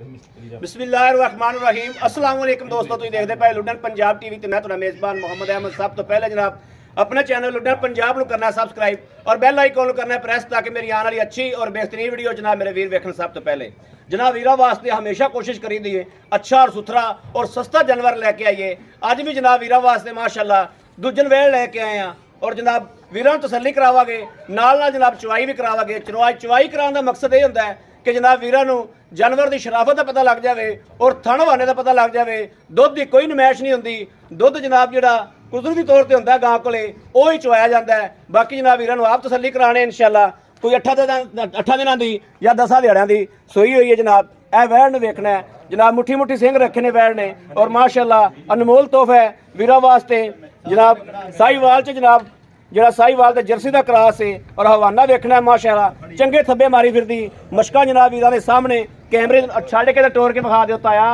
बिस्मिल्लाहिर्रहमानिर्रहीम अस्सलाम वालेकुम दोस्तों, तुम देखते पे लुडन पंजाब टीवी ते मैं तुहाडा मेज़बान मोहम्मद अहमद। सब तो पहले जनाब अपने चैनल लुडन पंजाब करना है सबसक्राइब और बैल आइकन करना है प्रेस, ताकि मेरी आने वाली अच्छी और बेहतरीन वीडियो जनाब मेरे वीर वेखन। सब तो पहले जनाब वीरा वास्ते हमेशा कोशिश करी दी है अच्छा और सुथरा और सस्ता जानवर लैके आइए। अज भी जनाब वीरा वास्ते माशाअल्लाह दूजन वेल लैके आए हैं और जनाब वीरों तसल्ली करावांगे, नाल जनाब चवाई भी करावांगे। चवाई कराने का मकसद ये होंदा है कि जनाब वीरों को जानवर की शराफत का पता लग जाए और थण वाने का पता लग जाए। दुध की कोई नमैश नहीं होंगी, दुध जनाब जो कुदरती तौर पर होंगे गां को ही चवाया जाता है। बाकी जनाब वीरों आप तसल्ली कराने इंशाअल्लाह कोई 8 दिनों की या 10 दिहाड़ियों की सोई हुई है जनाब। यह वैड़ ने वेखना है जनाब, मुठी मुठी सिंह रखे ने वैड़ ने और माशाअल्लाह अनमोल तोहफा है वीरों वास्ते। जनाब साहीवाल च जनाब ਜਿਹੜਾ ਸਾਹੀਵਾਲ ਤੇ ਜਰਸੀ ਦਾ ਕਰਾਸ है और हवाना वेखना माशाअल्लाह चंगे थब्बे मारी फिरदी मशका जनाब वीरां दे सामने कैमरे छड़ के टोर के विखा दिओ ताया।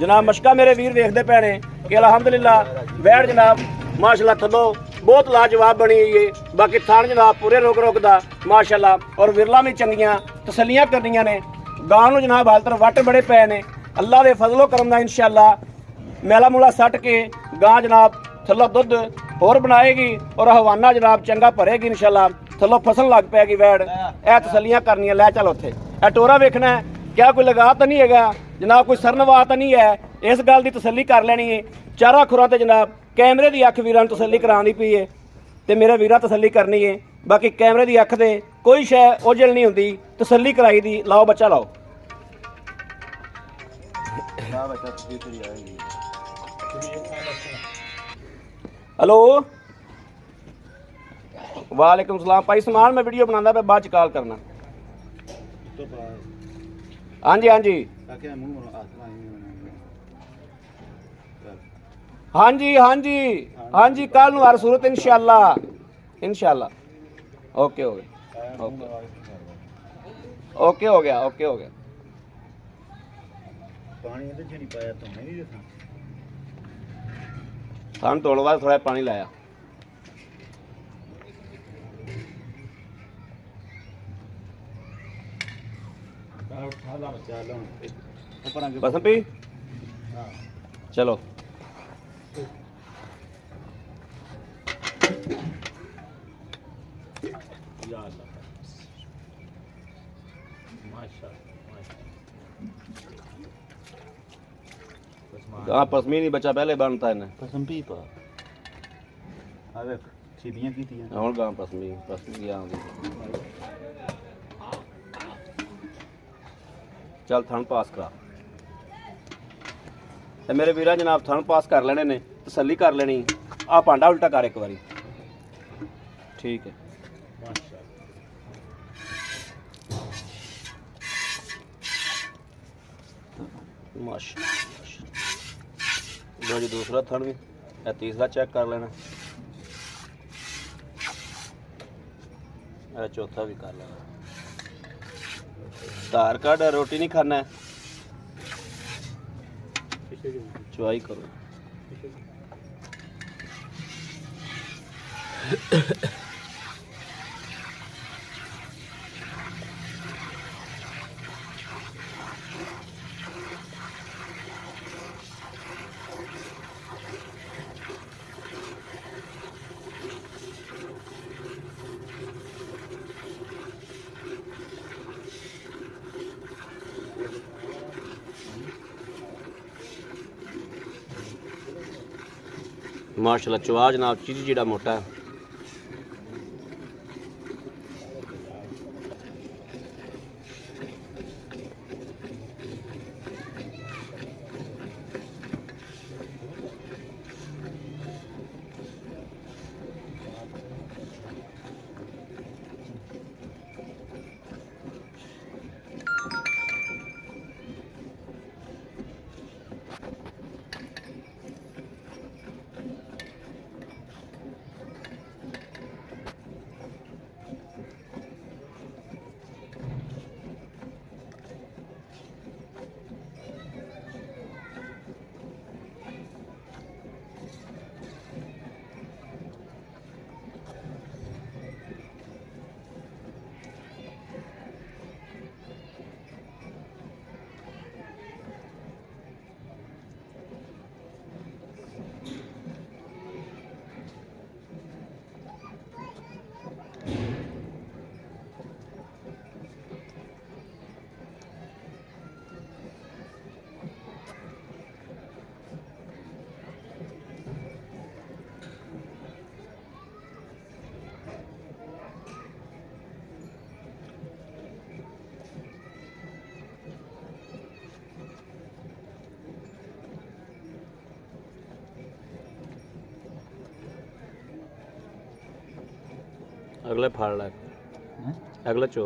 जनाब मशका मेरे वीर वेखदे पे ने कि अलहमदुलिल्लाह वैड़ जनाब माशाअल्लाह थल्लों बहुत लाजवाब बनी हुई है। बाकी थान जनाब पूरे रोकदा माशाअल्लाह और विरला भी चंगियां तसल्लियां करनियां ने। गां नूं जनाब हाल तर वट बड़े पे ने अल्लाह दे फजलो करम दा इंशाअल्लाह मैला मूला सट के गां जनाब थल्लों दुध होर बनाएगी और हवाना जनाब चंगा भरेगी इंशाअल्लाह। थल्लों फसल लग पैगी वैड़। ए तसल्लियां करनियां लै चल उत्थे ए टोरा वेखना है क्या कोई लगा तो नहीं है जनाब, कोई सरनवा तो नहीं है, इस गल की तसल्ली कर लेनी है। चारा खुरा तो जनाब कैमरे की अख वीरां तसल्ली करानी पई है तो मेरे वीरा तसल्ली करनी है। बाकी कैमरे की अख से कोई शय ओझल नहीं होंदी, तसल्ली कराई दी। लाओ बच्चा लाओ। हेलो वालेकुम सलाम भाई, समान मैं वीडियो बनाना पे बाद च कॉल करना। हाँ जी हाँ जी हाँ जी हाँ जी हाँ जी कल हर सूरत इंशाअल्लाह इंशाअल्लाह। ओके हो गया ओके हो गया ओके हो गया। थान तोड़ने बाद थोड़ा पानी लाया। बस पी चलो हाँ पसमी नहीं बचा पहले बनता है ना कसम पी पा अरे सीधियां की थी और गां पसमी पसमी आ चल थन पास करा ते मेरे वीरा जनाब थन पास कर लेने ने तसल्ली कर लेनी। आ भांडा उल्टा कर एक बारी ठीक है। माशाअल्लाह लो जी दूसरा थन भी या तीसरा चेक कर लेना, चौथा भी कर लेना। आधार कार्ड रोटी नहीं खाना है, चुवाई करो। माशाअल्लाह चवा जनाब चीज़ जीड़ा मोटा है। ਅਗਲੇ ਫੜ ਲੈ हैं ਅਗਲਾ ਚੋ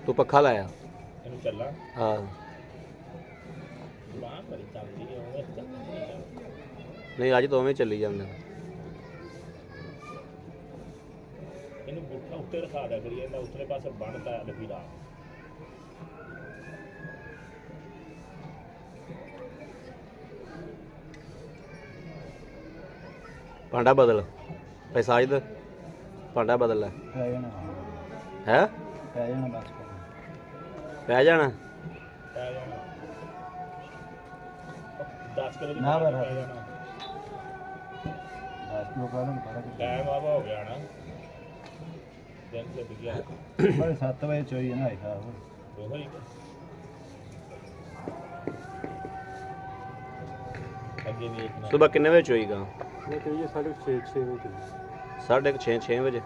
ਤੂੰ ਪੱਖਾ ਲਾਇਆ ਇਹਨੂੰ ਚੱਲਾਂ ਹਾਂ ਬਾਹ ਬੜੀ ਚੱਲਦੀ ਹੈ ਉਹ ਨਹੀਂ ਅੱਜ ਦੋਵੇਂ ਚੱਲੀ ਜਾਂਦੇ ਇਹਨੂੰ ਬੁੱਠਾ ਉੱਤੇ ਰਖਾ ਦਿਆ ਕਰੀਏ ਇਹਦਾ ਉਤਲੇ ਪਾਸੇ ਬਣਦਾ ਲਫੀਰਾ ਭਾਂਡਾ ਬਦਲ ਭਾਈ ਸਾਜਦ ਭਾਂਡਾ ਬਦਲ ਲੈ पै जाना ਹੈ पै जाना बस ਪੈ ਜਾਣਾ ਪੈ ਜਾਣਾ 10 ਕਿਲੋ ਦੀ ਨਾ ਪੈ ਬਰਾਬਰ। ਜਾਣਾ 10 किलो का फर्क ਟਾਈਮ ਆਵਾ ਹੋ ਗਿਆ ਨਾ ਦਿਨ ਤੇ ਗਿਆ बड़े 7 बजे चाहिए ना ऐसा ਉਹ ਹੀ ਅੱਗੇ ਵੇਖਣਾ ਸਵੇਰ ਕਿੰਨੇ ਵਜੇ ਚੋਈਗਾ ये चाहिए 6:30 बजे 6:30 ਵਜੇ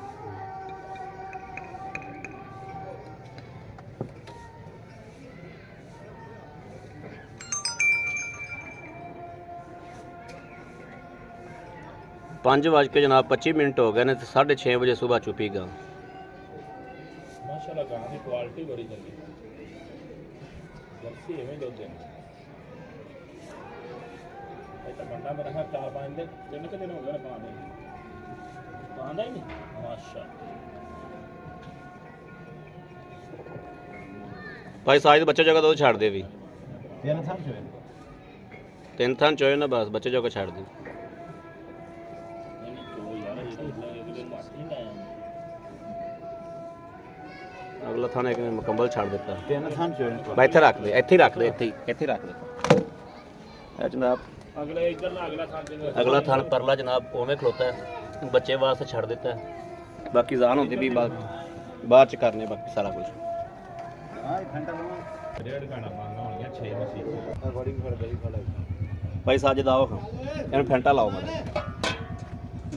ਪੰਜ ਵੱਜ ਕੇ ਜਨਾਬ 25 ਮਿੰਟ ਹੋ ਗਏ ਨੇ ਤੇ 6:30 ਵਜੇ ਸਵੇਰ ਚੁਪੀਗਾ ਮਾਸ਼ਾਅੱਲਾ ਗਾਂ ਦੀ ਕੁਆਲਿਟੀ ਬੜੀ ਚੰਗੀ ਜਰਸੀ ਐਵੇਂ ਦੁੱਧ ਦੇ ਇਹ ਤਾਂ ਬੰਦਾ ਮੇਰਾ ਹੱਥ ਆ ਪਾਉਂਦੇ ਤਿੰਨ ਕੁ ਦਿਨ ਹੋ ਗਏ ਨਾ ਪਾਉਂਦੇ ਪਾਉਂਦਾ ਹੀ ਨਹੀਂ ਮਾਸ਼ਾ ਭਾਈ ਸਾਜ ਦੇ ਬੱਚੇ ਜਗ੍ਹਾ ਤੋਂ ਛੱਡ ਦੇ ਵੀ तीन थान चाहिए ਤਿੰਨ ਥਾਂ ਚੋਏ ਨਾ ਬਸ ਬੱਚੇ ਜਗ੍ਹਾ ਛੱਡ ਦੇ ਨਹੀਂ ਤੋ ਯਾਰ ਇਹ ਤਾਂ ਇਹਦੇ ਘੱਟ ਨਹੀਂ ਲਾਇਆ ਅਗਲਾ ਥਾਂ ਇੱਕ ਨੇ ਮੁਕੰਮਲ ਛੱਡ ਦਿੱਤਾ तीन थान चाहिए ਮੈਂ ਇੱਥੇ ਰੱਖ ਦੇ ਇੱਥੇ ਹੀ ਰੱਖ ਦੇ ਇੱਥੇ ਹੀ ਰੱਖ ਦੇ ਇਹ ਜਨਾਬ ਅਗਲੇ ਇੱਧਰ ਨਾ ਅਗਲਾ ਥਾਂ ਤੇ ਅਗਲਾ ਥਾਂ ਪਰਲਾ ਜਨਾਬ ਉਵੇਂ ਖਲੋਤਾ ਹੈ ਬੱਚੇ ਵਾਸਤੇ ਛੱਡ ਦਿੱਤਾ ਹੈ ਬਾਕੀ ਜ਼ਾਨ ਹੁੰਦੀ ਵੀ ਬਾਅਦ ਚ ਕਰਨੇ ਬਾਕੀ ਸਾਰਾ ਕੁਝ हां घंटा लगा ਡੇਢ ਘੰਟਾ ਮੰਗਣਾ ਹੋਣੀਆਂ 6 ਮਸੀ अकॉर्डिंग फड़ गई फड़ा ਭਾਈ ਸਾਜਦ ਆਓ ਇਹਨੂੰ ਫੈਂਟਾ ਲਾਓ ਮਾੜਾ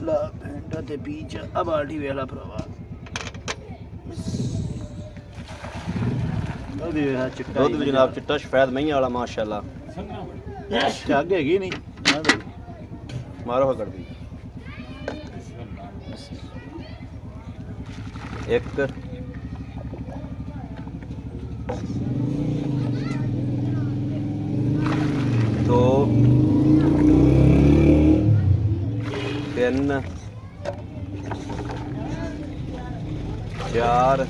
ला घंटा ते बीच अब आल्टी वेला प्रवा ਉਹਦੀ ਹੈ ਚਿੱਟਾ ਦੁੱਧ ਵੀ ਜਨਾਬ ਚਿੱਟਾ ਸਫੈਦ ਮਹੀਂ ਵਾਲਾ ਮਾਸ਼ਾਅੱਲਾ ਚੱਗ ਹੈਗੀ ਨਹੀਂ ਮਾਰੋ ਹਕੜ ਵੀ ਇੱਕ ਦੋ ਤਿੰਨ ਚਾਰ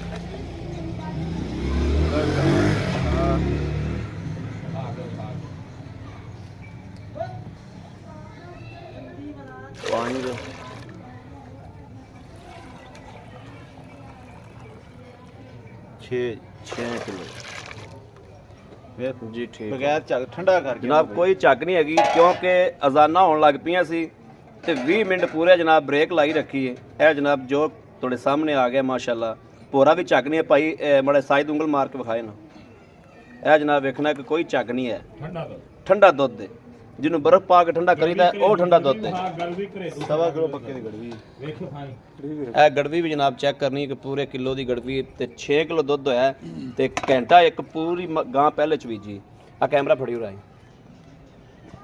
ਪੰਜ ਛੇ 6 ਕਿਲੋ ਵੇਖ ਜੀ ਠੀਕ ਬਗੈਰ ਚੱਗ ਠੰਡਾ ਕਰਕੇ ਜਨਾਬ ਕੋਈ ਝੱਗ ਨਹੀਂ ਹੈਗੀ ਕਿਉਂਕਿ ਅਜ਼ਾਨਾਂ ਹੋਣ ਲੱਗ ਪਈਆਂ ਸੀ ਤੇ 20 ਮਿੰਟ ਪੂਰੇ ਜਨਾਬ ਬ੍ਰੇਕ ਲਾਈ ਰੱਖੀ ਹੈ ਇਹ ਜਨਾਬ ਜੋ ਤੁਹਾਡੇ ਸਾਹਮਣੇ ਆ ਗਿਆ ਮਾਸ਼ਾਅੱਲਾ ਪੂਰਾ ਵੀ ਝੱਗ ਨਹੀਂ ਹੈ ਭਾਈ ਮੜੇ ਸਾਈਦ ਉਂਗਲ ਮਾਰ ਕੇ ਵਿਖਾਏ ਨਾ ਇਹ ਜਨਾਬ ਵੇਖਣਾ ਕਿ ਕੋਈ ਝੱਗ ਨਹੀਂ ਹੈ ਠੰਡਾ ਦੋ ਠੰਡਾ ਦੁੱਧ ਹੈ ਜਿਹਨੂੰ ਬਰਫ਼ ਪਾ ਕੇ ਠੰਡਾ ਕਰੀਦਾ ਹੈ, ਉਹ ਠੰਡਾ ਦੁੱਧ ਹੈ ਹਾਂ ਗੱਲ ਵੀ ਕਰੇ ਸਵਾ ਕਿਲੋ ਪੱਕੇ ਦੀ ਗੜਵੀ ਵੇਖੋ ਹਾਂ ਇਹ ਗੜਵੀ ਵੀ ਜਨਾਬ ਚੈੱਕ ਕਰਨੀ ਕਿ ਪੂਰੇ ਕਿਲੋ ਦੀ ਗੜਵੀ ਤੇ 6 ਕਿਲੋ ਦੁੱਧ ਹੋਇਆ ਹੈ ਤੇ ਘੰਟਾ ਇੱਕ ਪੂਰੀ ਗਾਂ ਪਹਿਲੇ ਚ ਬੀਜੀ ਆ ਕੈਮਰਾ ਫੜੀ ਉਰਾਈ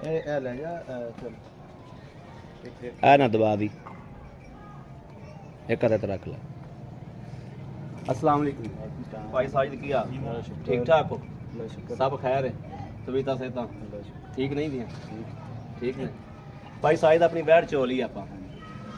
ਇਹ ਲੈ ਜਾ ਚੱਲ ਇੱਕ ਆ ਨਾ ਦਬਾ ਦੀ ਇੱਕ ਹੱਥ ਤੇ ਰੱਖ ਲੈ अस्सलाम वालेकुम भाई साजिद की हाल ठीक ठाक हो सब खैर है तबीयत सेहत ठीक नहीं दी ठीक ने भाई साजिद अपनी वैड़ चोली आप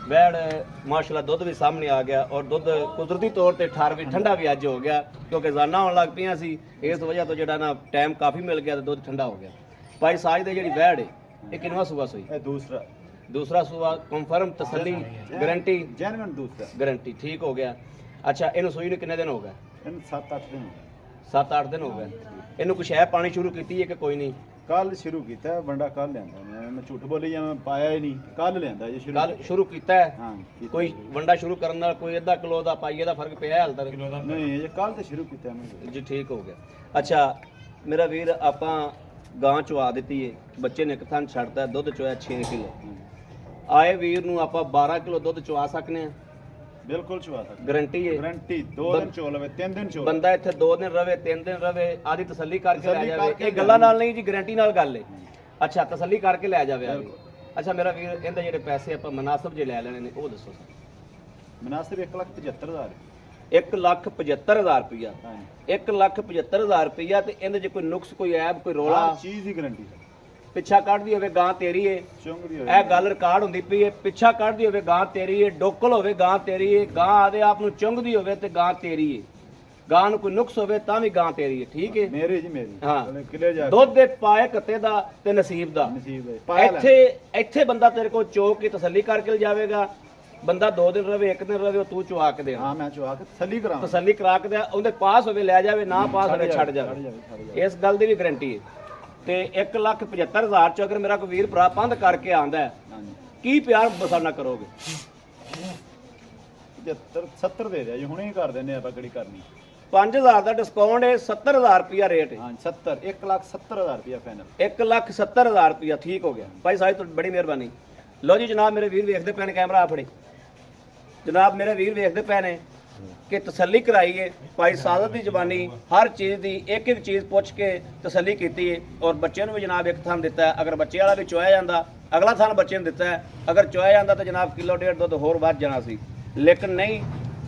वैड़ माशाल्लाह दुध भी सामने आ गया और दुध कुदरती तौर पर 18 भी ठंडा भी अज हो गया क्योंकि जाना होने लग पियां सी इस वजह तो जो ना टाइम काफ़ी मिल गया तो दुध ठंडा हो गया भाई साजिद जी वैड़ है ये किनवा सूबा सोई दूसरा सूबा कंफर्म तसल्ली गारंटी जेन्युइन दूसरा गारंटी ठीक हो गया अच्छा इन सूई ने कितने दिन हो गए ਇਹਨੂੰ 7-8 ਦਿਨ 7-8 ਦਿਨ ਹੋ ਗਏ ਇਹਨੂੰ ਕੁਛ ਹੈ ਪਾਣੀ ਸ਼ੁਰੂ ਕੀਤੀ ਹੈ ਕਿ ਕੋਈ ਨਹੀਂ? ਕੱਲ ਸ਼ੁਰੂ ਕੀਤਾ ਹੈ, ਬੰਦਾ ਕੱਲ ਲਿਆਂਦਾ ਮੈਂ ਝੂਠ ਬੋਲੀ ਜਾਂ ਮੈਂ ਪਾਇਆ ਹੀ ਨਹੀਂ, ਕੱਲ ਲਿਆਂਦਾ ਜੀ ਸ਼ੁਰੂ। ਕੱਲ ਸ਼ੁਰੂ ਕੀਤਾ ਹੈ? ਹਾਂ ਕੀਤਾ। ਕੋਈ ਵੰਡਾ ਸ਼ੁਰੂ ਕਰਨ ਨਾਲ ਕੋਈ ਅੱਧਾ ਕਿਲੋ ਦਾ ਪਾਈਏ ਦਾ ਫਰਕ ਪਿਆ ਹਾਲ ਤੱਕ? ਨਹੀਂ ਇਹ ਕੱਲ ਤੇ ਸ਼ੁਰੂ ਕੀਤਾ ਮੈਂ ਜੀ ਠੀਕ ਹੋ ਗਿਆ। ਅੱਛਾ ਮੇਰਾ ਵੀਰ ਆਪਾਂ ਗਾਂ ਚਵਾ ਦਿੱਤੀ ਏ, ਬੱਚੇ ਨੇ ਇੱਕ ਥਾਂ ਛੱਡਦਾ, ਦੁੱਧ ਚੋਇਆ 6 ਕਿਲੋ। ਆਏ ਵੀਰ ਨੂੰ ਆਪਾਂ 12 ਕਿਲੋ ਦੁੱਧ ਚਵਾ ਸਕਨੇ ਆ? ਬਿਲਕੁਲ ਚਵਾ ਸਕਦਾ, ਗਾਰੰਟੀ ਏ? ਗਾਰੰਟੀ 2 ਦਿਨ ਚੋ ਲਵੇ 3 ਦਿਨ ਚੋ ਬੰਦਾ ਇੱਥੇ 2 ਦਿਨ ਰਵੇ 3 ਦਿਨ ਰਵੇ ਆਦੀ ਤਸੱਲੀ ਕਰਕੇ ਲੈ ਤਸੱਲੀ ਜਾਵੇ, ਕਰਕੇ ਇਹ ਗੱਲਾਂ ਨਾਲ ਨਹੀਂ ਜੀ, ਗਾਰੰਟੀ ਨਾਲ ਗੱਲ ਏ। ਅੱਛਾ ਤਸੱਲੀ ਕਰਕੇ ਲੈ ਜਾਵੇ ਆਦੀ। ਅੱਛਾ ਮੇਰਾ ਵੀਰ ਇਹਦੇ ਜਿਹੜੇ ਪੈਸੇ ਆਪਾਂ ਮਨਾਸਬ ਜੇ ਲੈ ਲੈਣੇ ਨੇ ਉਹ ਦੱਸੋ ਸਰ। ਮਨਾਸਿਬ 1,75,000 1,75,000 ਰੁਪਇਆ। ਹਾਂ 1,75,000 ਰੁਪਇਆ ਤੇ ਇਹਦੇ 'ਚ ਕੋਈ ਨੁਕਸ ਕੋਈ ਐਬ ਕੋਈ ਰੋਲਾ ਹਰ ਚੀਜ਼ ਦੀ ਗਾਰੰਟੀ ਪਿੱਛਾ ਕੱਢਦੀ ਹੋਵੇ ਗਾਂ ਤੇਰੀ ਏ? ਚੁੰਗਦੀ ਇਹ ਗੱਲ ਰਿਕਾਰਡ ਹੁੰਦੀ ਪਈ ਏ, ਪਿੱਛਾ ਕੱਢਦੀ ਹੋਵੇ ਗਾਂ ਤੇਰੀ ਏ, ਡੋਕਲ ਹੋਵੇ ਗਾਂ ਤੇਰੀ ਏ, ਗਾਂ ਆਦੇ ਆਪ ਨੂੰ ਚੁੰਗਦੀ ਹੋਵੇ ਤੇ ਗਾਂ ਤੇਰੀ ਏ, ਗਾਂ ਨੂੰ ਕੋਈ ਨੁਕਸ ਹੋਵੇ ਤਾਂ ਵੀ ਗਾਂ ਤੇਰੀ ਏ, ਠੀਕ ਏ? ਮੇਰੀ ਜੀ ਮੇਰੀ ਹਾਂ। ਕਿਲੇ ਜਾ ਦੁੱਧ ਦੇ ਪਾਏ ਕੱਤੇ ਦਾ ਤੇ ਨਸੀਬ ਦਾ। ਨਸੀਬ ਹੈ ਪਾਇਆ ਲੈ। ਇੱਥੇ ਬੰਦਾ ਤੇਰੇ ਕੋਲ ਚੋਕ ਕੇ ਤਸੱਲੀ ਕਰਕੇ ਲਿਜਾਵੇਗਾ, ਬੰਦਾ 2 ਦਿਨ ਰਵੇ 1 ਦਿਨ ਰਵੇ ਉਹ ਤੂੰ ਚਵਾ ਕੇ ਦੇ ਹਾਂ ਮੈਂ ਚਵਾ ਕੇ ਤਸੱਲੀ ਕਰਾਂ ਤਸੱਲੀ ਕਰਾ ਕੇ ਦੇ, ਉਹਦੇ ਪਾਸ ਹੋਵੇ ਲੈ ਜਾਵੇ, ਨਾ ਪਾਸ ਹੋਵੇ ਛੱਡ ਜਾਵੇ। ਇਸ ਗੱਲ ਦੀ ਵੀ ਗਾਰੰਟੀ ਹੈ। ਤੇ 1,75,000 ਚ ਅਗਰ ਮੇਰਾ ਕੋਈ ਵੀਰ ਭਰਾ ਪੰਧ ਕਰਕੇ ਆਂਦਾ ਹੈ, ਹਾਂਜੀ ਕੀ ਪਿਆਰ ਬਸਾਨਾ ਕਰੋਗੇ? 70 ਦੇ ਦਿਆ ਜੀ, ਹੁਣੇ ਹੀ ਕਰ ਦਿੰਦੇ ਆਪਾਂ ਕਿਹੜੀ ਕਰਨੀ। 5,000 ਦਾ ਡਿਸਕਾਊਂਟ ਹੈ, 70,000 ਰੁਪਿਆ ਰੇਟ ਹੈ। ਹਾਂ 70 1,70,000 ਰੁਪਇਆ ਫਾਈਨਲ। 1,70,000 ਰੁਪਿਆ ਠੀਕ ਹੋ ਗਿਆ ਭਾਈ ਸਾਹਿਬ, ਤੁਹਾਡੀ ਬੜੀ ਮਿਹਰਬਾਨੀ। ਲਓ ਜੀ ਜਨਾਬ ਮੇਰੇ ਵੀਰ ਵੇਖਦੇ ਪਏ ਨੇ, ਕੈਮਰਾ ਆ ਫੜੇ ਜਨਾਬ, ਮੇਰੇ ਵੀਰ ਵੇਖਦੇ ਪਏ ਨੇ ਕਿ ਤਸੱਲੀ ਕਰਾਈਏ ਭਾਈ ਸਾਦਤ ਦੀ ਜ਼ਬਾਨੀ ਹਰ ਚੀਜ਼ ਦੀ ਇੱਕ ਇੱਕ ਚੀਜ਼ ਪੁੱਛ ਕੇ ਤਸੱਲੀ ਕੀਤੀ ਹੈ। ਔਰ ਬੱਚੇ ਨੂੰ ਵੀ ਜਨਾਬ ਇੱਕ ਥਾਂ ਦਿੱਤਾ ਹੈ, ਅਗਰ ਬੱਚੇ ਵਾਲਾ ਵੀ ਚੋਇਆ ਜਾਂਦਾ ਅਗਲਾ ਥਾਂ ਬੱਚੇ ਨੂੰ ਦਿੱਤਾ ਹੈ, ਅਗਰ ਚੋਇਆ ਜਾਂਦਾ ਤਾਂ ਜਨਾਬ ਕਿਲੋ ਡੇਢ ਦੁੱਧ ਹੋਰ ਵੱਧ ਜਾਣਾ ਸੀ, ਲੇਕਿਨ ਨਹੀਂ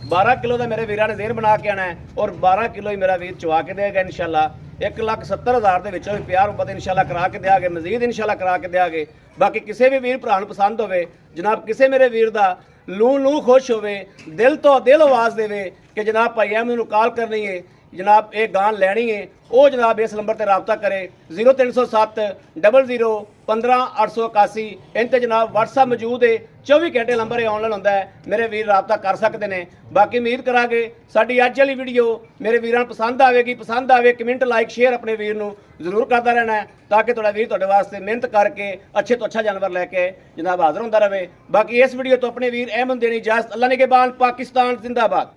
12 ਕਿਲੋ ਦਾ ਮੇਰੇ ਵੀਰਾਂ ਨੇ ਜ਼ੇਰ ਬਣਾ ਕੇ ਆਣਾ ਹੈ ਔਰ 12 ਕਿਲੋ ਹੀ ਮੇਰਾ ਵੀਰ ਚਵਾ ਕੇ ਦੇਗਾ ਇਨਸ਼ਾਅੱਲਾ। 1,70,000 ਦੇ ਵਿੱਚੋਂ ਵੀ ਪਿਆਰ ਮੁਹੱਬਤ ਇਨਸ਼ਾਅੱਲਾ ਕਰਾ ਕੇ ਦਿਆਂਗੇ, ਮਜ਼ੀਦ ਇਨਸ਼ਾਅੱਲਾ ਕਰਾ ਕੇ ਦਿਆਂਗੇ। ਬਾਕੀ ਕਿਸੇ ਵੀ ਵੀਰ ਭਰਾ ਨੂੰ ਪਸੰਦ ਹੋਵੇ ਜਨਾਬ, ਕਿਸੇ ਮੇਰੇ ਵੀਰ ਦਾ ਲੂ ਖੁਸ਼ ਹੋਵੇ, ਦਿਲ ਤੋਂ ਦਿਲ ਆਵਾਜ਼ ਦੇਵੇ ਕਿ ਜਨਾਬ ਭਾਈ ਅਹਿਮਦ ਨੂੰ ਕਾਲ ਕਰਨੀ ਹੈ, ਜਨਾਬ ਇਹ ਗਾਂ ਲੈਣੀ ਹੈ, ਉਹ ਜਨਾਬ ਇਸ ਨੰਬਰ ਤੇ ਰਾਬਤਾ ਕਰੇ 0307 00 15 881। ਇਨ ਤੇ ਜਨਾਬ WhatsApp ਮੌਜੂਦ ਹੈ, 24 ਘੰਟੇ ਨੰਬਰ ਇਹ ਆਨਲਾਈਨ ਹੁੰਦਾ ਹੈ, ਮੇਰੇ ਵੀਰ ਰਾਬਤਾ ਕਰ ਸਕਦੇ ਨੇ। ਬਾਕੀ ਉਮੀਦ ਕਰਾਂਗੇ ਸਾਡੀ ਅੱਜ ਵਾਲੀ ਵੀਡੀਓ ਮੇਰੇ ਵੀਰਾਂ ਨੂੰ ਪਸੰਦ ਆਵੇਗੀ। ਪਸੰਦ ਆਵੇ ਕਮੈਂਟ ਲਾਈਕ ਸ਼ੇਅਰ ਆਪਣੇ ਵੀਰ ਨੂੰ ਜ਼ਰੂਰ ਕਰਦਾ ਰਹਿਣਾ ਹੈ, ਤਾਂ ਕਿ ਤੁਹਾਡਾ ਵੀਰ ਤੁਹਾਡੇ ਵਾਸਤੇ ਮਿਹਨਤ ਕਰਕੇ ਅੱਛੇ ਤੋਂ ਅੱਛਾ ਜਾਨਵਰ ਲੈ ਕੇ ਜਨਾਬ ਹਾਜ਼ਰ ਹੁੰਦਾ ਰਹੇ। ਬਾਕੀ ਇਸ ਵੀਡੀਓ ਤੋਂ ਆਪਣੇ ਵੀਰ ਅਹਿਮਦ ਦੇਣੀ ਇਜਾਜ਼ਤ। ਅੱਲਾ ਨਿਗਹਿਬਾਨ, ਪਾਕਿਸਤਾਨ ਜ਼ਿੰਦਾਬਾਦ।